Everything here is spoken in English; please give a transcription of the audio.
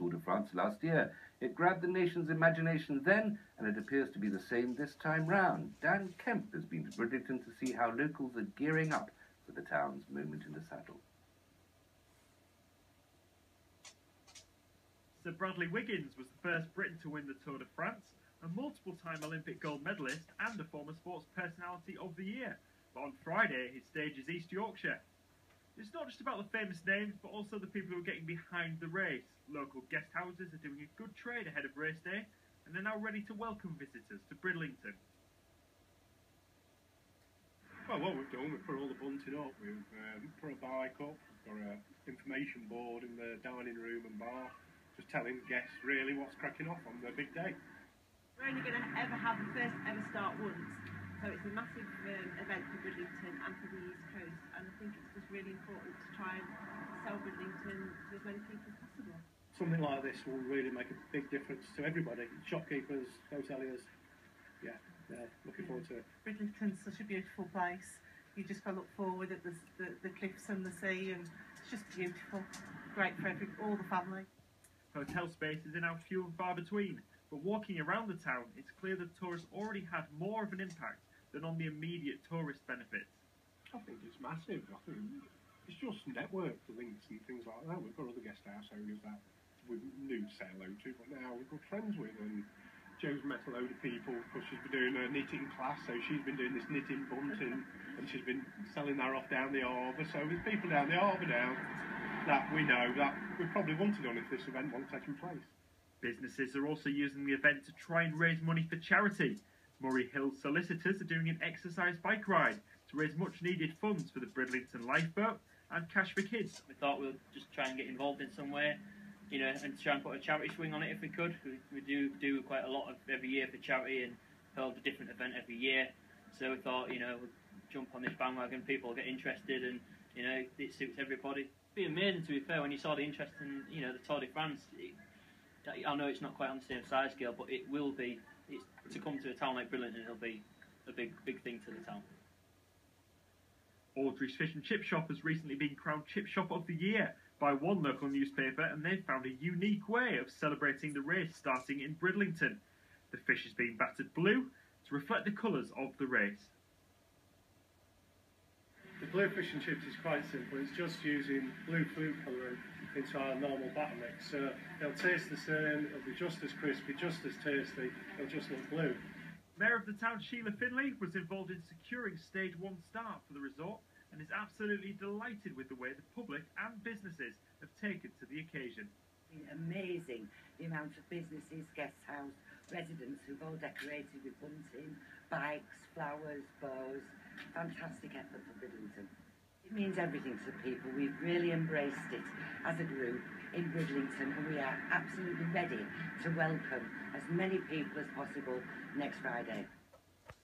Tour de France last year. It grabbed the nation's imagination then, and it appears to be the same this time round. Dan Kemp has been to Bridlington to see how locals are gearing up for the town's moment in the saddle. Sir Bradley Wiggins was the first Briton to win the Tour de France, a multiple-time Olympic gold medalist and a former sports personality of the year. But on Friday, his stage is East Yorkshire. It's not just about the famous names, but also the people who are getting behind the race. Local guest houses are doing a good trade ahead of race day, and they're now ready to welcome visitors to Bridlington. Well, what we've done, we've put all the bunting up, we've put a bike up, we've got an information board in the dining room and bar, just telling guests really what's cracking off on the big day. We're only going to ever have the first ever start once, so it's a massive event for Bridlington and for the East Coast, and I think it's just really important to try and sell Bridlington to as many people as possible. Something like this will really make a big difference to everybody, shopkeepers, hoteliers. Yeah, looking forward to it. Bridlington's such a beautiful place. You just got to look forward at the cliffs and the sea, and it's just beautiful. Great for all the family. Hotel spaces are now few and far between, but walking around the town, it's clear that tourists already had more of an impact than on the immediate tourist benefits. I think it's massive. I think it's just network links and things like that. We've got other guest house owners that we knew to say hello to, but now we're good friends with. And Jo's met a load of people because she's been doing a knitting class, so she's been doing this knitting bunting, and she's been selling that off down the harbour. So there's people down the harbour now that we know that we probably wouldn't have done if this event wasn't taking place. Businesses are also using the event to try and raise money for charity. Murray Hill solicitors are doing an exercise bike ride to raise much needed funds for the Bridlington lifeboat and Cash for Kids. We thought we'd just try and get involved in some way, you know, and try and put a charity swing on it if we could. We do quite a lot of every year for charity and hold a different event every year. So we thought, you know, we'd jump on this bandwagon, people get interested, and, you know, it suits everybody. It'd be amazing, to be fair, when you saw the interest in, you know, the Tour de France. I know it's not quite on the same size scale, but it will be. To come to a town like Bridlington, it'll be a big thing to the town. Aldridge's Fish and Chip Shop has recently been crowned Chip Shop of the Year by one local newspaper, and they've found a unique way of celebrating the race starting in Bridlington. The fish is being battered blue to reflect the colours of the race. The blue fish and chips is quite simple. It's just using blue food colouring into our normal batter mix. So it'll taste the same, it'll be just as crispy, just as tasty, it'll just look blue. Mayor of the town, Sheila Finlay, was involved in securing Stage 1 start for the resort and is absolutely delighted with the way the public and businesses have taken to the occasion. Amazing, the amount of businesses, guest house, residents who've all decorated with bunting, bikes, flowers, bows. Fantastic effort for Bridlington. It means everything to the people. We've really embraced it as a group in Bridlington, and we are absolutely ready to welcome as many people as possible next Friday.